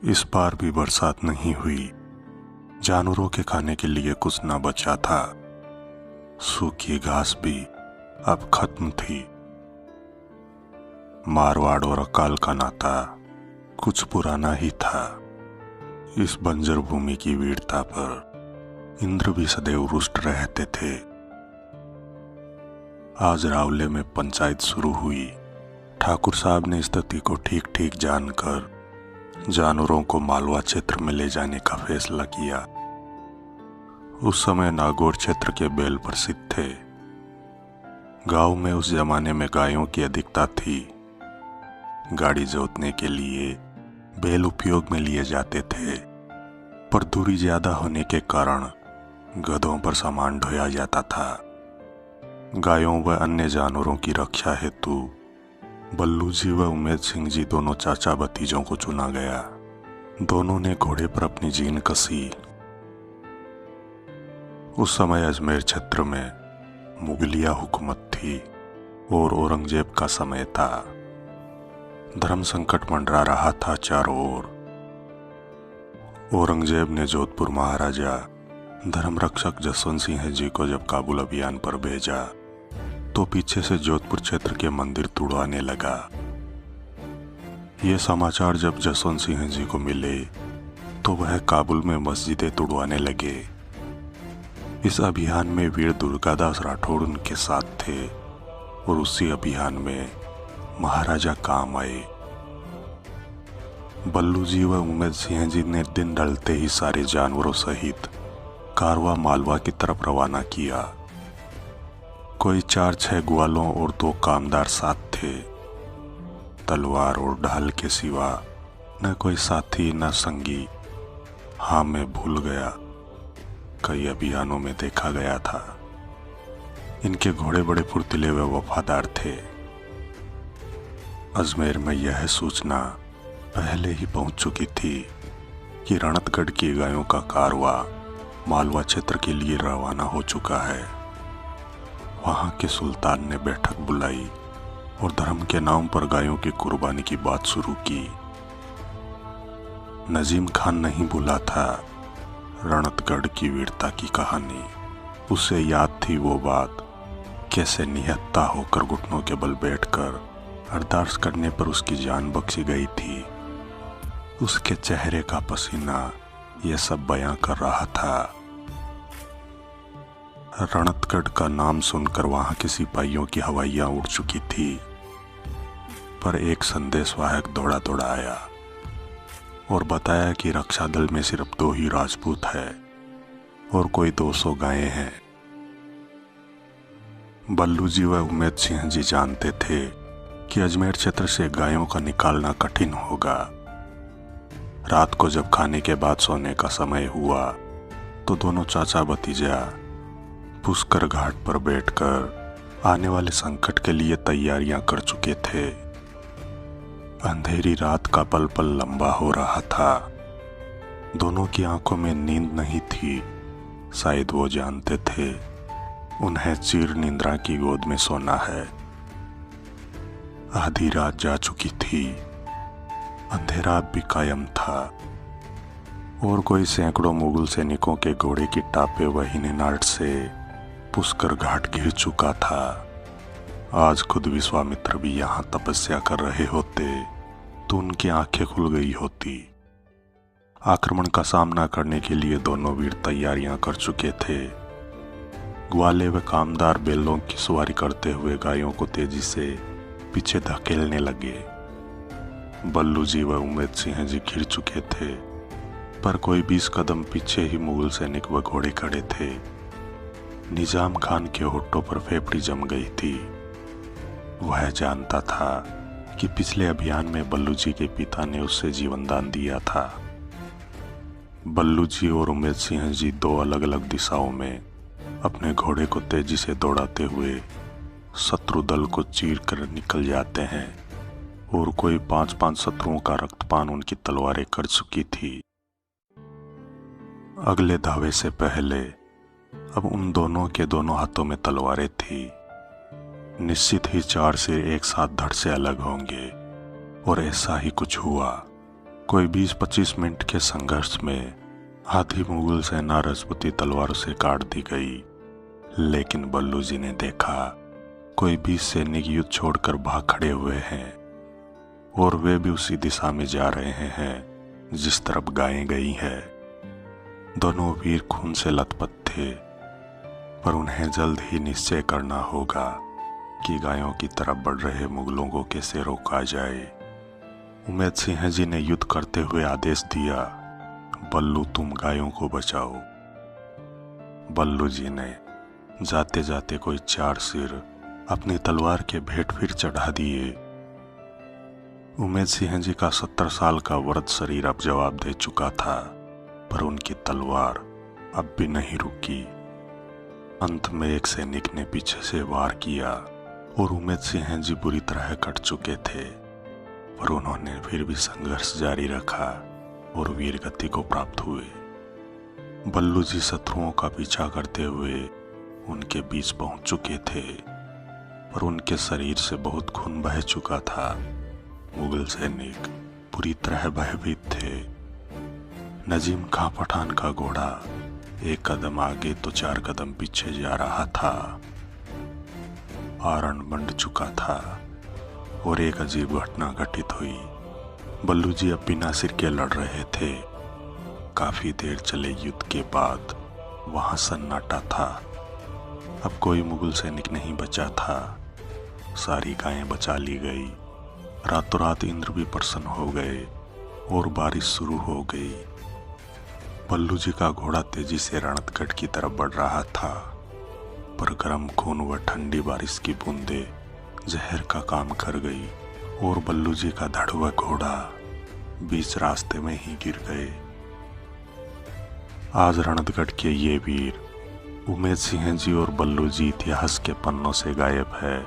इस बार भी बरसात नहीं हुई। जानवरों के खाने के लिए कुछ ना बचा था। सूखी घास भी अब खत्म थी। मारवाड़ और अकाल का नाता कुछ पुराना ही था। इस बंजर भूमि की वीरता पर इंद्र भी सदैव रुष्ट रहते थे। आज रावले में पंचायत शुरू हुई। ठाकुर साहब ने स्थिति को ठीक ठीक जानकर जानवरों को मालवा क्षेत्र में ले जाने का फैसला किया। उस समय नागौर क्षेत्र के बैल प्रसिद्ध थे। गांव में उस जमाने में गायों की अधिकता थी। गाड़ी जोतने के लिए बैल उपयोग में लिए जाते थे, पर दूरी ज्यादा होने के कारण गधों पर सामान ढोया जाता था। गायों व अन्य जानवरों की रक्षा हेतु बल्लू जी व उमेद सिंह जी दोनों चाचा भतीजों को चुना गया। दोनों ने घोड़े पर अपनी जीन कसी। उस समय अजमेर क्षेत्र में मुगलिया हुकूमत थी और औरंगजेब का समय था। धर्म संकट मंडरा रहा था चारों ओर। औरंगजेब ने जोधपुर महाराजा धर्म रक्षक जसवंत सिंह जी को जब काबुल अभियान पर भेजा तो पीछे से जोधपुर क्षेत्र के मंदिर तुड़वाने लगा। ये समाचार जब जसवंत सिंह जी को मिले तो वह काबुल में मस्जिदें तुड़वाने लगे। इस अभियान में वीर दुर्गादास राठौड़ उनके साथ थे और उसी अभियान में महाराजा काम आए। बल्लू जी व उमेद सिंह जी ने दिन ढलते ही सारे जानवरों सहित कारवा मालवा की तरफ रवाना किया। कोई 4-6 ग्वालों और 2 कामदार साथ थे। तलवार और ढाल के सिवा न कोई साथी न संगी। हाँ, मैं भूल गया, कई अभियानों में देखा गया था। इनके घोड़े बड़े फुर्तीले व वफादार थे। अजमेर में यह सूचना पहले ही पहुंच चुकी थी कि रणतगढ़ की गायों का कारवा मालवा क्षेत्र के लिए रवाना हो चुका है। वहां के सुल्तान ने बैठक बुलाई और धर्म के नाम पर गायों की कुर्बानी की बात शुरू की। नजीम खान नहीं भूला था रणतगढ़ की वीरता की कहानी। उसे याद थी वो बात, कैसे निहत्था होकर घुटनों के बल बैठकर अरदास करने पर उसकी जान बख्शी गई थी। उसके चेहरे का पसीना यह सब बयां कर रहा था। रणतगढ़ का नाम सुनकर वहां के सिपाहियों की हवाइयां उड़ चुकी थी, पर एक संदेशवाहक दौड़ा दौड़ा आया और बताया कि रक्षा दल में सिर्फ 2 ही राजपूत है और कोई 200 गायें हैं। बल्लू जी व उमेद सिंह जी जानते थे कि अजमेर क्षेत्र से गायों का निकालना कठिन होगा। रात को जब खाने के बाद सोने का समय हुआ तो दोनों चाचा भतीजा पुष्कर घाट पर बैठकर आने वाले संकट के लिए तैयारियां कर चुके थे। अंधेरी रात का पल पल लंबा हो रहा था। दोनों की आंखों में नींद नहीं थी। शायद वो जानते थे उन्हें चिर निद्रा की गोद में सोना है। आधी रात जा चुकी थी। अंधेरा भी कायम था और कोई सैकड़ों मुगल सैनिकों के घोड़े की टापे वही निनाट से पुष्कर घाट घिर चुका था। आज खुद विश्वामित्र भी यहाँ तपस्या कर रहे होते तो उनकी आंखें खुल गई होती। आक्रमण का सामना करने के लिए दोनों वीर तैयारियां कर चुके थे। ग्वाले व कामदार बैलों की सवारी करते हुए गायों को तेजी से पीछे धकेलने लगे। बल्लू जी व उमेद सिंह जी घिर चुके थे, पर कोई 20 कदम पीछे ही मुगल सैनिक व घोड़े खड़े थे। निजाम खान के होठों पर फेफड़ी जम गई थी। वह जानता था कि पिछले अभियान में बल्लू जी के पिता ने उससे जीवन दान दिया था। बल्लू जी और उमेद सिंह जी 2 अलग अलग दिशाओं में अपने घोड़े को तेजी से दौड़ाते हुए शत्रु दल को चीर कर निकल जाते हैं और कोई 5-5 शत्रुओं का रक्तपान उनकी तलवारें कर चुकी थी। अगले धावे से पहले अब उन दोनों के दोनों हाथों में तलवारें थी। निश्चित ही 4 सिर एक साथ धड़ से अलग होंगे और ऐसा ही कुछ हुआ। कोई 20-25 मिनट के संघर्ष में आधी मुगल सेना राजपूती तलवारों से काट दी गई, लेकिन बल्लू जी ने देखा कोई 20 सैनिक युद्ध छोड़कर भाग खड़े हुए हैं और वे भी उसी दिशा में जा रहे हैं जिस तरफ गायें गई हैं। दोनों वीर खून से लथपथ थे, पर उन्हें जल्द ही निश्चय करना होगा कि गायों की तरफ बढ़ रहे मुगलों को कैसे रोका जाए। उमेद सिंह जी ने युद्ध करते हुए आदेश दिया, बल्लू तुम गायों को बचाओ। बल्लू जी ने जाते जाते कोई 4 सिर अपनी तलवार के भेंट फिर चढ़ा दिए। उमेद सिंह जी का 70 साल का वृद्ध शरीर अब जवाब दे चुका था, पर उनकी तलवार अब भी नहीं रुकी। अंत में एक सैनिक ने पीछे से वार किया और उमेद सिंह जी बुरी तरह कट चुके थे, पर उन्होंने फिर भी संघर्ष जारी रखा और वीर गति को प्राप्त हुए। बल्लू जी शत्रुओं का पीछा करते हुए उनके बीच पहुंच चुके थे, पर उनके शरीर से बहुत खून बह चुका था। मुगल सैनिक पूरी तरह भयभीत थे। नजीम खां पठान का घोड़ा एक कदम आगे तो 4 कदम पीछे जा रहा था। आरण मंड चुका था और एक अजीब घटना घटित हुई। बल्लू जी अब बिना सिर के लड़ रहे थे। काफी देर चले युद्ध के बाद वहां सन्नाटा था। अब कोई मुगल सैनिक नहीं बचा था। सारी गायें बचा ली गई। रातों रात इंद्र भी प्रसन्न हो गए और बारिश शुरू हो गई। बल्लू जी का घोड़ा तेजी से रणतगढ़ की तरफ बढ़ रहा था, पर गर्म खून व ठंडी बारिश की बूंदें जहर का काम कर गई और बल्लू जी का धड़ुआ घोड़ा बीच रास्ते में ही गिर गए। आज रणतगढ़ के ये वीर उमेद सिंह जी और बल्लू जी इतिहास के पन्नों से गायब है।